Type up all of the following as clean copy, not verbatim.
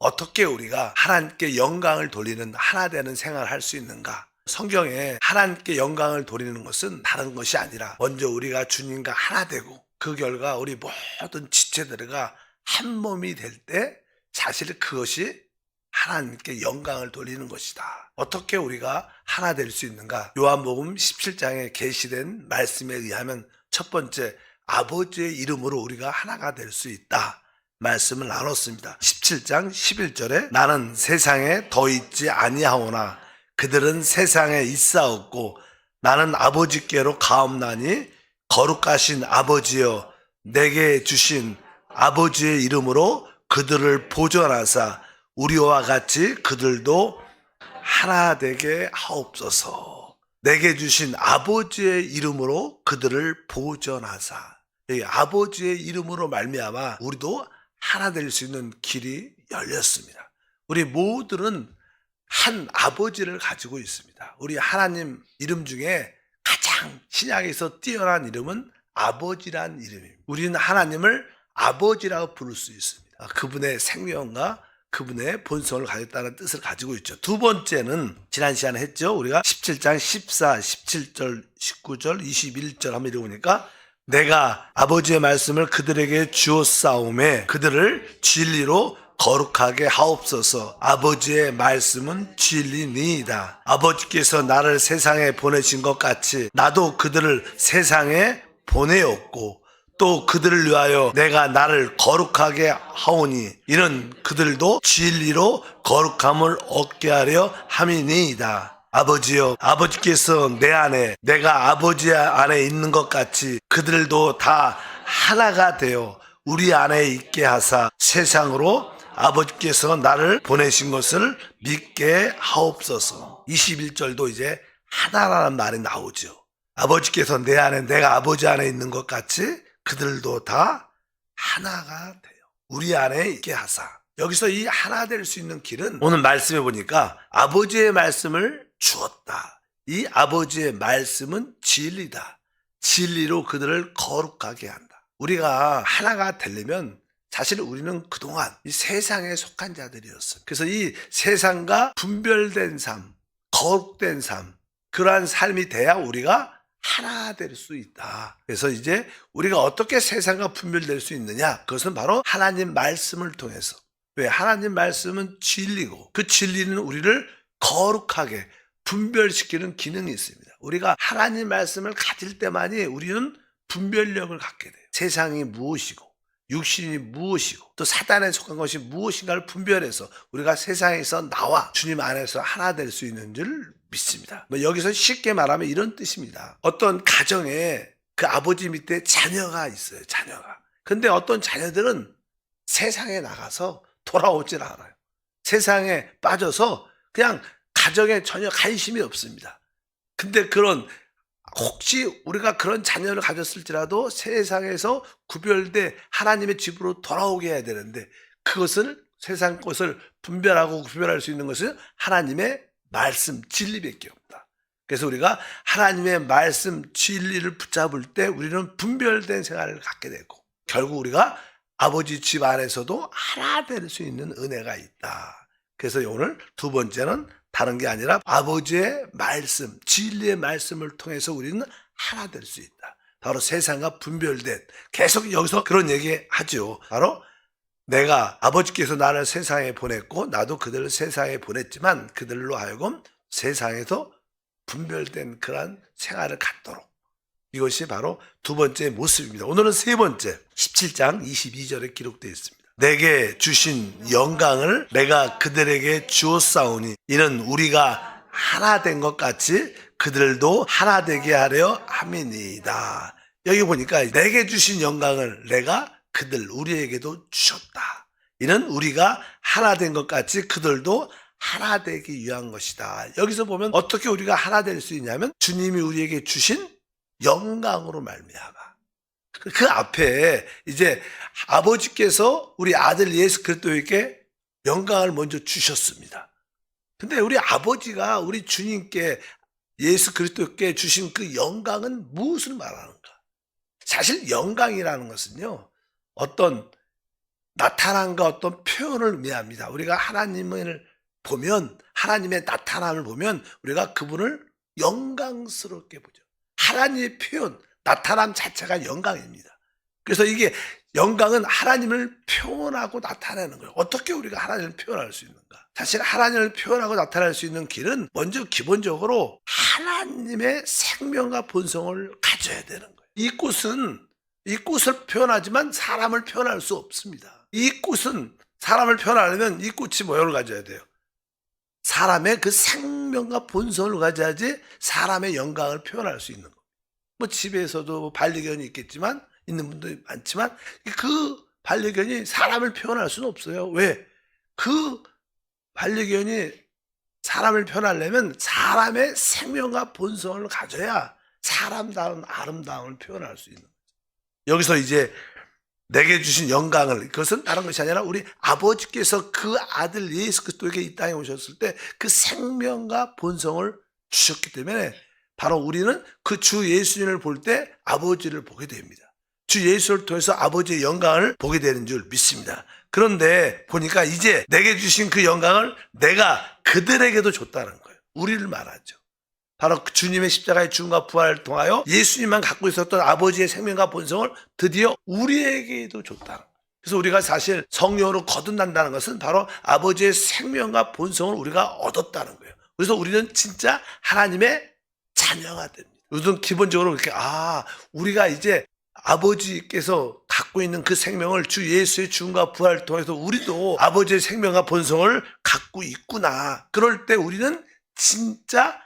어떻게 우리가 하나님께 영광을 돌리는 하나 되는 생활을 할 수 있는가? 성경에 하나님께 영광을 돌리는 것은 다른 것이 아니라 먼저 우리가 주님과 하나 되고 그 결과 우리 모든 지체들과 한 몸이 될 때 사실 그것이 하나님께 영광을 돌리는 것이다. 어떻게 우리가 하나 될 수 있는가? 요한복음 17장에 계시된 말씀에 의하면 첫 번째, 아버지의 이름으로 우리가 하나가 될 수 있다. 말씀을 나눴습니다. 17장 11절에 나는 세상에 더 있지 아니하오나 그들은 세상에 있사옵고 나는 아버지께로 가옵나니 거룩하신 아버지여 내게 주신 아버지의 이름으로 그들을 보존하사 우리와 같이 그들도 하나 되게 하옵소서. 내게 주신 아버지의 이름으로 그들을 보존하사. 이 아버지의 이름으로 말미암아 우리도 하나 될 수 있는 길이 열렸습니다. 우리 모두는 한 아버지를 가지고 있습니다. 우리 하나님 이름 중에 가장 신약에서 뛰어난 이름은 아버지란 이름입니다. 우리는 하나님을 아버지라고 부를 수 있습니다. 그분의 생명과 그분의 본성을 가졌다는 뜻을 가지고 있죠. 두 번째는 지난 시간에 했죠. 우리가 17장 14, 17절, 19절, 21절 한번 읽어보니까 내가 아버지의 말씀을 그들에게 주었사오매 그들을 진리로 거룩하게 하옵소서. 아버지의 말씀은 진리니이다. 아버지께서 나를 세상에 보내신 것 같이 나도 그들을 세상에 보내었고 또 그들을 위하여 내가 나를 거룩하게 하오니 이는 그들도 진리로 거룩함을 얻게 하려 함이니이다. 아버지여, 아버지께서 내 안에 내가 아버지 안에 있는 것 같이 그들도 다 하나가 되어 우리 안에 있게 하사 세상으로 아버지께서 나를 보내신 것을 믿게 하옵소서. 21절도 이제 하나라는 말이 나오죠. 아버지께서 내 안에 내가 아버지 안에 있는 것 같이 그들도 다 하나가 돼요. 우리 안에 있게 하사. 여기서 이 하나 될 수 있는 길은 오늘 말씀해 보니까 아버지의 말씀을 주었다. 이 아버지의 말씀은 진리다. 진리로 그들을 거룩하게 한다. 우리가 하나가 되려면 사실 우리는 그동안 이 세상에 속한 자들이었어요. 그래서 이 세상과 분별된 삶, 거룩된 삶, 그러한 삶이 돼야 우리가 하나 될 수 있다. 그래서 이제 우리가 어떻게 세상과 분별될 수 있느냐? 그것은 바로 하나님 말씀을 통해서. 왜? 하나님 말씀은 진리고 그 진리는 우리를 거룩하게 분별시키는 기능이 있습니다. 우리가 하나님 말씀을 가질 때만이 우리는 분별력을 갖게 돼요. 세상이 무엇이고 육신이 무엇이고 또 사단에 속한 것이 무엇인가를 분별해서 우리가 세상에서 나와 주님 안에서 하나 될 수 있는 줄 믿습니다. 여기서 쉽게 말하면 이런 뜻입니다. 어떤 가정에 그 아버지 밑에 자녀가 있어요. 자녀가. 근데 어떤 자녀들은 세상에 나가서 돌아오질 않아요. 세상에 빠져서 그냥 가정에 전혀 관심이 없습니다. 근데 혹시 우리가 그런 자녀를 가졌을지라도 세상에서 구별돼 하나님의 집으로 돌아오게 해야 되는데 그것을 세상 것을 분별하고 구별할 수 있는 것은 하나님의 말씀, 진리밖에 없다. 그래서 우리가 하나님의 말씀, 진리를 붙잡을 때 우리는 분별된 생활을 갖게 되고 결국 우리가 아버지 집 안에서도 하나 될 수 있는 은혜가 있다. 그래서 오늘 두 번째는 다른 게 아니라 아버지의 말씀, 진리의 말씀을 통해서 우리는 하나 될 수 있다. 바로 세상과 분별된, 계속 여기서 그런 얘기 하죠. 바로 내가 아버지께서 나를 세상에 보냈고 나도 그들을 세상에 보냈지만 그들로 하여금 세상에서 분별된 그러한 생활을 갖도록. 이것이 바로 두 번째 모습입니다. 오늘은 세 번째, 17장 22절에 기록되어 있습니다. 내게 주신 영광을 내가 그들에게 주었사오니 이는 우리가 하나 된 것 같이 그들도 하나 되게 하려 함이니이다. 여기 보니까 내게 주신 영광을 내가 우리에게도 주셨다. 이는 우리가 하나 된 것 같이 그들도 하나 되기 위한 것이다. 여기서 보면 어떻게 우리가 하나 될 수 있냐면 주님이 우리에게 주신 영광으로 말미암아. 그 앞에 이제 아버지께서 우리 아들 예수 그리스도에게 영광을 먼저 주셨습니다. 근데 우리 아버지가 우리 주님께 예수 그리스도께 주신 그 영광은 무엇을 말하는가? 사실 영광이라는 것은요, 어떤 나타남과 어떤 표현을 의미합니다. 우리가 하나님을 보면, 하나님의 나타남을 보면 우리가 그분을 영광스럽게 보죠. 하나님의 표현, 나타남 자체가 영광입니다. 그래서 이게 영광은 하나님을 표현하고 나타내는 거예요. 어떻게 우리가 하나님을 표현할 수 있는가? 사실 하나님을 표현하고 나타낼 수 있는 길은 먼저 기본적으로 하나님의 생명과 본성을 가져야 되는 거예요. 이 꽃을 표현하지만 사람을 표현할 수 없습니다. 이 꽃은 사람을 표현하려면 이 꽃이 뭐를 가져야 돼요? 사람의 그 생명과 본성을 가져야지 사람의 영광을 표현할 수 있는 거예요. 뭐 집에서도 반려견이 있겠지만, 있는 분들이 많지만 그 반려견이 사람을 표현할 수는 없어요. 왜? 그 반려견이 사람을 표현하려면 사람의 생명과 본성을 가져야 사람다운 아름다움을 표현할 수 있는 거죠. 여기서 이제 내게 주신 영광을, 그것은 다른 것이 아니라 우리 아버지께서 그 아들 예수 그리스도에게 이 땅에 오셨을 때 그 생명과 본성을 주셨기 때문에 바로 우리는 그 주 예수님을 볼 때 아버지를 보게 됩니다. 주 예수를 통해서 아버지의 영광을 보게 되는 줄 믿습니다. 그런데 보니까 이제 내게 주신 그 영광을 내가 그들에게도 줬다는 거예요. 우리를 말하죠. 바로 주님의 십자가의 죽음과 부활을 통하여 예수님만 갖고 있었던 아버지의 생명과 본성을 드디어 우리에게도 줬다는 거예요. 그래서 우리가 사실 성령으로 거듭난다는 것은 바로 아버지의 생명과 본성을 우리가 얻었다는 거예요. 그래서 우리는 진짜 하나님의 자녀가 됩니다. 우선 기본적으로 이렇게 우리가 이제 아버지께서 갖고 있는 그 생명을 주 예수의 죽음과 부활을 통해서 우리도 아버지의 생명과 본성을 갖고 있구나. 그럴 때 우리는 진짜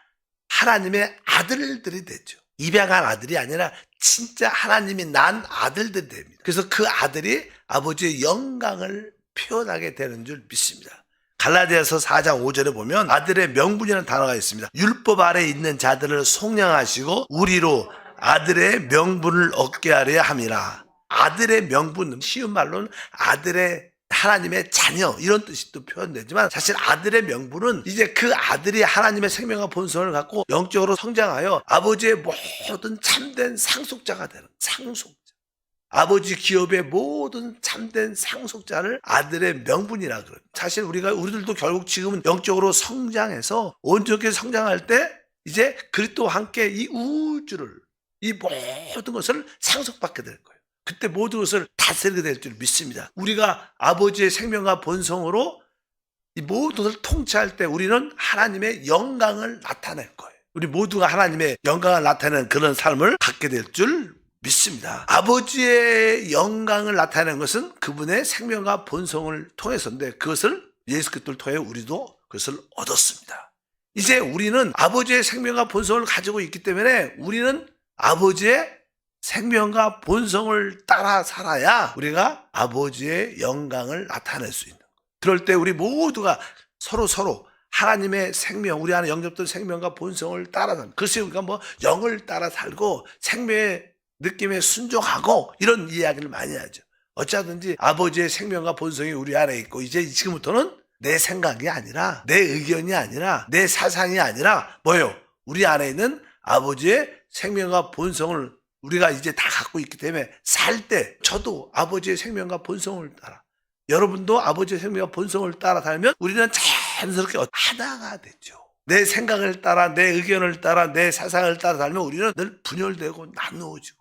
하나님의 아들들이 되죠. 입양한 아들이 아니라 진짜 하나님이 난 아들들이 됩니다. 그래서 그 아들이 아버지의 영광을 표현하게 되는 줄 믿습니다. 갈라디아서 4장 5절에 보면 아들의 명분이라는 단어가 있습니다. 율법 아래 있는 자들을 속량하시고 우리로 아들의 명분을 얻게 하려 함이라. 아들의 명분, 쉬운 말로는 아들의 하나님의 자녀 이런 뜻이 또 표현되지만 사실 아들의 명분은 이제 그 아들이 하나님의 생명과 본성을 갖고 영적으로 성장하여 아버지의 모든 참된 상속자가 되는 상속자. 아버지 기업의 모든 참된 상속자를 아들의 명분이라 그래요. 사실 우리들도 결국 지금은 영적으로 성장해서 온전하게 성장할 때 이제 그리스도와 함께 이 우주를, 이 모든 것을 상속받게 될 거예요. 그때 모든 것을 다스리게 될 줄 믿습니다. 우리가 아버지의 생명과 본성으로 이 모든 것을 통치할 때 우리는 하나님의 영광을 나타낼 거예요. 우리 모두가 하나님의 영광을 나타내는 그런 삶을 갖게 될 줄 믿습니다. 아버지의 영광을 나타내는 것은 그분의 생명과 본성을 통해서인데 그것을 예수 그리스도를 통해 우리도 그것을 얻었습니다. 이제 우리는 아버지의 생명과 본성을 가지고 있기 때문에 우리는 아버지의 생명과 본성을 따라 살아야 우리가 아버지의 영광을 나타낼 수 있는 거예요. 그럴 때 우리 모두가 서로 하나님의 생명, 우리 안에 영접된 생명과 본성을 따라 살고, 글쎄 우리가 뭐 영을 따라 살고 생명의 느낌에 순종하고 이런 이야기를 많이 하죠. 어쩌든지 아버지의 생명과 본성이 우리 안에 있고 이제 지금부터는 내 생각이 아니라 내 의견이 아니라 내 사상이 아니라 뭐예요? 우리 안에 있는 아버지의 생명과 본성을 우리가 이제 다 갖고 있기 때문에 살 때 저도 아버지의 생명과 본성을 따라 여러분도 아버지의 생명과 본성을 따라 살면 우리는 자연스럽게 하나가 되죠. 내 생각을 따라 내 의견을 따라 내 사상을 따라 살면 우리는 늘 분열되고 나누어지고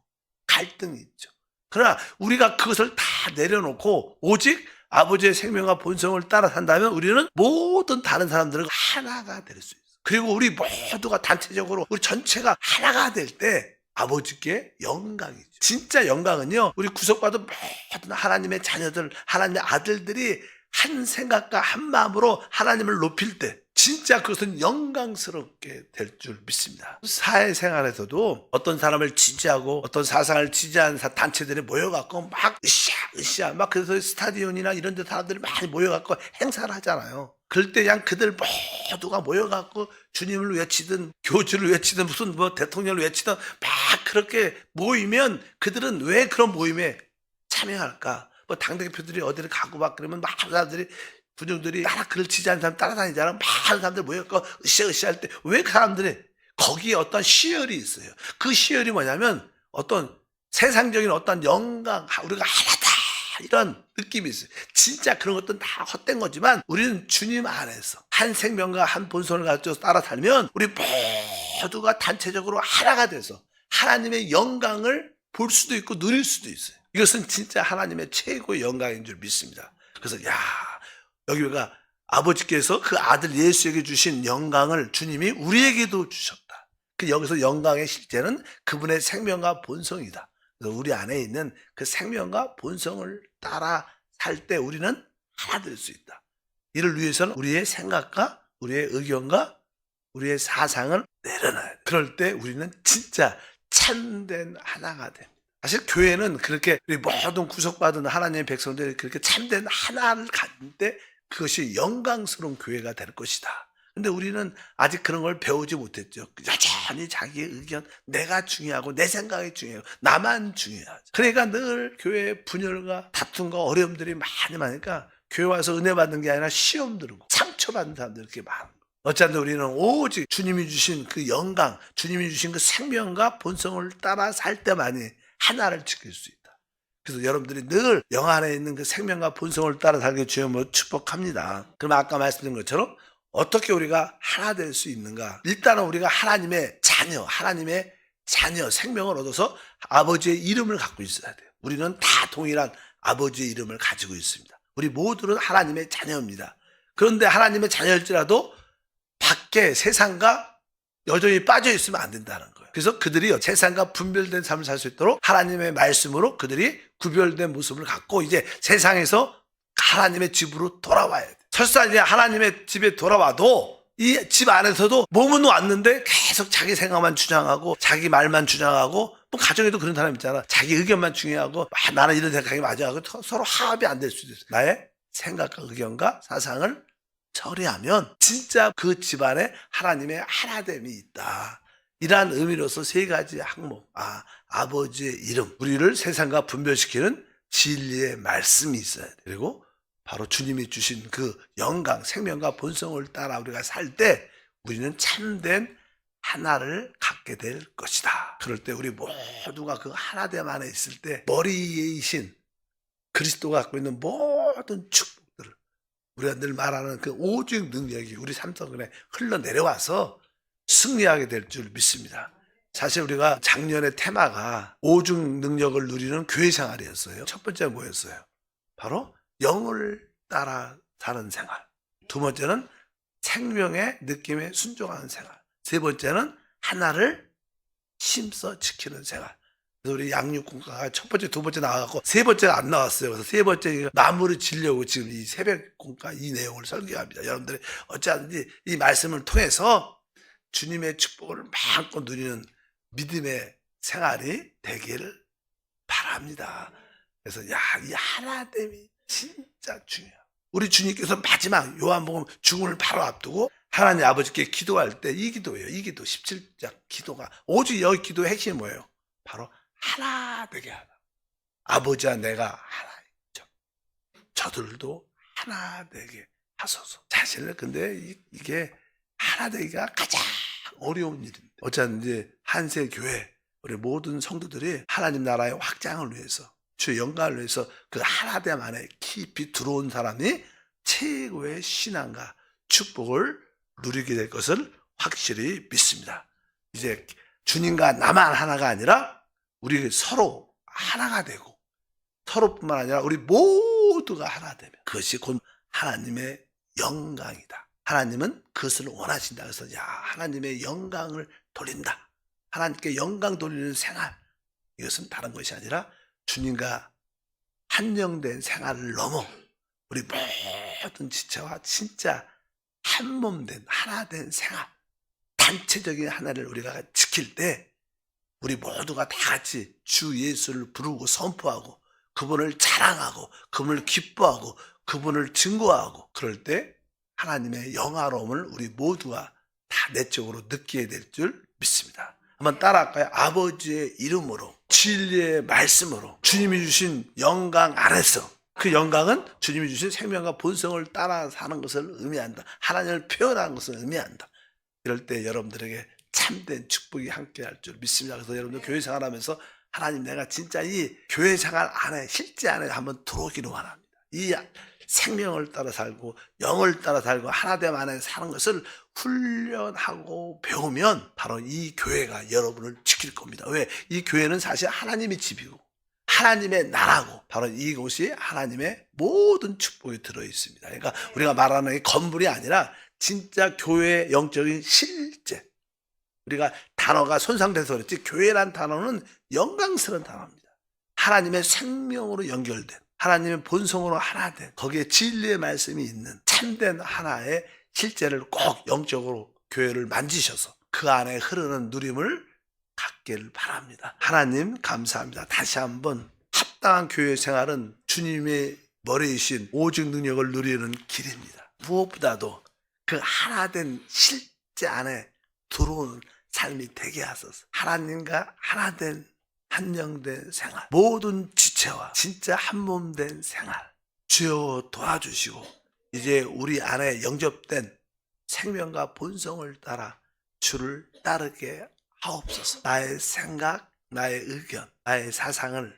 갈등이 있죠. 그러나 우리가 그것을 다 내려놓고 오직 아버지의 생명과 본성을 따라 산다면 우리는 모든 다른 사람들은 하나가 될 수 있어요. 그리고 우리 모두가 단체적으로 우리 전체가 하나가 될 때 아버지께 영광이죠. 진짜 영광은요, 우리 구속받은 모든 하나님의 자녀들, 하나님의 아들들이 한 생각과 한 마음으로 하나님을 높일 때 진짜 그것은 영광스럽게 될 줄 믿습니다. 사회생활에서도 어떤 사람을 지지하고 어떤 사상을 지지하는 단체들이 모여갖고 막 으쌰 막 그래서 스타디온이나 이런 데 사람들이 많이 모여갖고 행사를 하잖아요. 그럴 때 그냥 그들 모두가 모여갖고 주님을 외치든 교주를 외치든 무슨 뭐 대통령을 외치든 막 그렇게 모이면 그들은 왜 그런 모임에 참여할까? 뭐 당대표들이 어디를 가고 막 그러면 막 사람들이 군중들이 그를 지지하는 사람 따라다니잖아. 많은 사람들 모여갖고 으쌰 할 때 왜 그 사람들이 거기에 어떤 시열이 있어요. 그 시열이 뭐냐면 어떤 세상적인 어떤 영광, 우리가 하나다 이런 느낌이 있어요. 진짜 그런 것들은 다 헛된 거지만 우리는 주님 안에서 한 생명과 한 본성을 가지고 따라 살면 우리 모두가 단체적으로 하나가 돼서 하나님의 영광을 볼 수도 있고 누릴 수도 있어요. 이것은 진짜 하나님의 최고의 영광인 줄 믿습니다. 그래서 여기 우리가 아버지께서 그 아들 예수에게 주신 영광을 주님이 우리에게도 주셨다. 그 여기서 영광의 실제는 그분의 생명과 본성이다. 그래서 우리 안에 있는 그 생명과 본성을 따라 살 때 우리는 하나 될 수 있다. 이를 위해서는 우리의 생각과 우리의 의견과 우리의 사상을 내려놔야 돼. 그럴 때 우리는 진짜 참된 하나가 됩니다. 사실 교회는 그렇게 우리 모든 구속받은 하나님의 백성들이 그렇게 참된 하나를 갖는 때 그것이 영광스러운 교회가 될 것이다. 근데 우리는 아직 그런 걸 배우지 못했죠. 여전히 자기의 의견, 내가 중요하고 내 생각이 중요하고 나만 중요하죠. 그러니까 늘 교회에 분열과 다툼과 어려움들이 많이 많으니까 교회 와서 은혜 받는 게 아니라 시험 들고 상처받는 사람들이 이렇게 많은 거예요. 어쨌든 우리는 오직 주님이 주신 그 영광, 주님이 주신 그 생명과 본성을 따라 살 때만이 하나를 지킬 수 있다. 그래서 여러분들이 늘 영 안에 있는 그 생명과 본성을 따라 살게 주님으로 축복합니다. 그럼 아까 말씀드린 것처럼 어떻게 우리가 하나 될 수 있는가? 일단은 우리가 하나님의 자녀, 생명을 얻어서 아버지의 이름을 갖고 있어야 돼요. 우리는 다 동일한 아버지의 이름을 가지고 있습니다. 우리 모두는 하나님의 자녀입니다. 그런데 하나님의 자녀일지라도 밖에 세상과 여전히 빠져 있으면 안 된다는 거예요. 그래서 그들이 세상과 분별된 삶을 살 수 있도록 하나님의 말씀으로 그들이 구별된 모습을 갖고 이제 세상에서 하나님의 집으로 돌아와야 돼. 설사 이제 하나님의 집에 돌아와도 이 집 안에서도 몸은 왔는데 계속 자기 생각만 주장하고 자기 말만 주장하고 뭐 가정에도 그런 사람 있잖아. 자기 의견만 중요하고 나는 이런 생각이 맞아 하고 서로 화합이 안 될 수도 있어. 나의 생각과 의견과 사상을 처리하면 진짜 그 집안에 하나님의 하나됨이 있다. 이러한 의미로서 세 가지 항목, 아버지의 이름, 우리를 세상과 분별시키는 진리의 말씀이 있어야 돼. 그리고 바로 주님이 주신 그 영광, 생명과 본성을 따라 우리가 살 때 우리는 참된 하나를 갖게 될 것이다. 그럴 때 우리 모두가 그 하나됨 안에 있을 때 머리이신 그리스도가 갖고 있는 모든 축복들을 우리가 늘 말하는 그 오직 능력이 우리 삶 속에 흘러내려와서 승리하게 될 줄 믿습니다. 사실 우리가 작년의 테마가 오직 능력을 누리는 교회 생활이었어요. 첫 번째 뭐였어요? 바로 영을 따라 사는 생활. 두 번째는 생명의 느낌에 순종하는 생활. 세 번째는 하나를 힘써 지키는 생활. 그래서 우리 양육공과가 첫 번째, 두 번째 나와갖고 세 번째가 안 나왔어요. 그래서 세 번째 마무리 지려고 지금 이 새벽공과 이 내용을 설교합니다. 여러분들이 어찌하든지 이 말씀을 통해서 주님의 축복을 마음껏 누리는 믿음의 생활이 되기를 바랍니다. 그래서 이 하나됨이 진짜 중요해요. 우리 주님께서 마지막 요한복음 죽음을 바로 앞두고 하나님 아버지께 기도할 때 이 기도예요. 이 기도 17장 기도가 오직 여기 기도의 핵심이 뭐예요? 바로 하나 되게 하라. 아버지와 내가 하나이죠. 저들도 하나 되게 하소서. 사실은 근데 이게 하나 되기가 가장 어려운 일입니다. 어쩌든지 한세 교회 우리 모든 성도들이 하나님 나라의 확장을 위해서 주의 영광을 위해서 그 하나됨 안에 깊이 들어온 사람이 최고의 신앙과 축복을 누리게 될 것을 확실히 믿습니다. 이제 주님과 나만 하나가 아니라 우리 서로 하나가 되고 서로뿐만 아니라 우리 모두가 하나 되면 그것이 곧 하나님의 영광이다. 하나님은 그것을 원하신다. 그래서 하나님의 영광을 돌린다. 하나님께 영광 돌리는 생활. 이것은 다른 것이 아니라 주님과 한영된 생활을 넘어 우리 모든 지체와 진짜 한 몸 된 하나 된 생활, 단체적인 하나를 우리가 지킬 때 우리 모두가 다 같이 주 예수를 부르고 선포하고 그분을 자랑하고 그분을 기뻐하고 그분을 증거하고 그럴 때 하나님의 영화로움을 우리 모두가 다 내적으로 느끼게 될 줄 믿습니다. 한번 따라할까요? 아버지의 이름으로 진리의 말씀으로 주님이 주신 영광 안에서 그 영광은 주님이 주신 생명과 본성을 따라 사는 것을 의미한다. 하나님을 표현하는 것을 의미한다. 이럴 때 여러분들에게 참된 축복이 함께할 줄 믿습니다. 그래서 여러분들 교회 생활하면서 하나님, 내가 진짜 이 교회 생활 안에, 실제 안에 한번 들어오기를 원합니다. 이 생명을 따라 살고 영을 따라 살고 하나됨 안에 사는 것을 훈련하고 배우면 바로 이 교회가 여러분을 지킬 겁니다. 왜? 이 교회는 사실 하나님의 집이고 하나님의 나라고, 바로 이곳이 하나님의 모든 축복이 들어있습니다. 그러니까 우리가 말하는 이 건물이 아니라 진짜 교회의 영적인 실제. 우리가 단어가 손상돼서 그렇지, 교회란 단어는 영광스러운 단어입니다. 하나님의 생명으로 연결된, 하나님의 본성으로 하나 된, 거기에 진리의 말씀이 있는 참된 하나의 실제를 꼭 영적으로 교회를 만지셔서 그 안에 흐르는 누림을 갖기를 바랍니다. 하나님 감사합니다. 다시 한번 합당한 교회 생활은 주님의 머리이신 오직 능력을 누리는 길입니다. 무엇보다도 그 하나된 실제 안에 들어오는 삶이 되게 하소서. 하나님과 하나된 한영된 생활, 모든 지체와 진짜 한몸된 생활 주여 도와주시고, 이제 우리 안에 영접된 생명과 본성을 따라 주를 따르게 하옵소서. 나의 생각, 나의 의견, 나의 사상을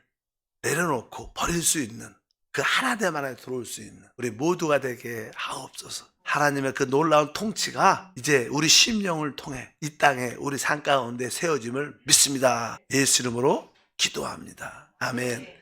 내려놓고 버릴 수 있는 그 하나됨 안에 들어올 수 있는 우리 모두가 되게 하옵소서. 하나님의 그 놀라운 통치가 이제 우리 심령을 통해 이 땅에 우리 삶 가운데 세워짐을 믿습니다. 예수 이름으로 기도합니다. 아멘.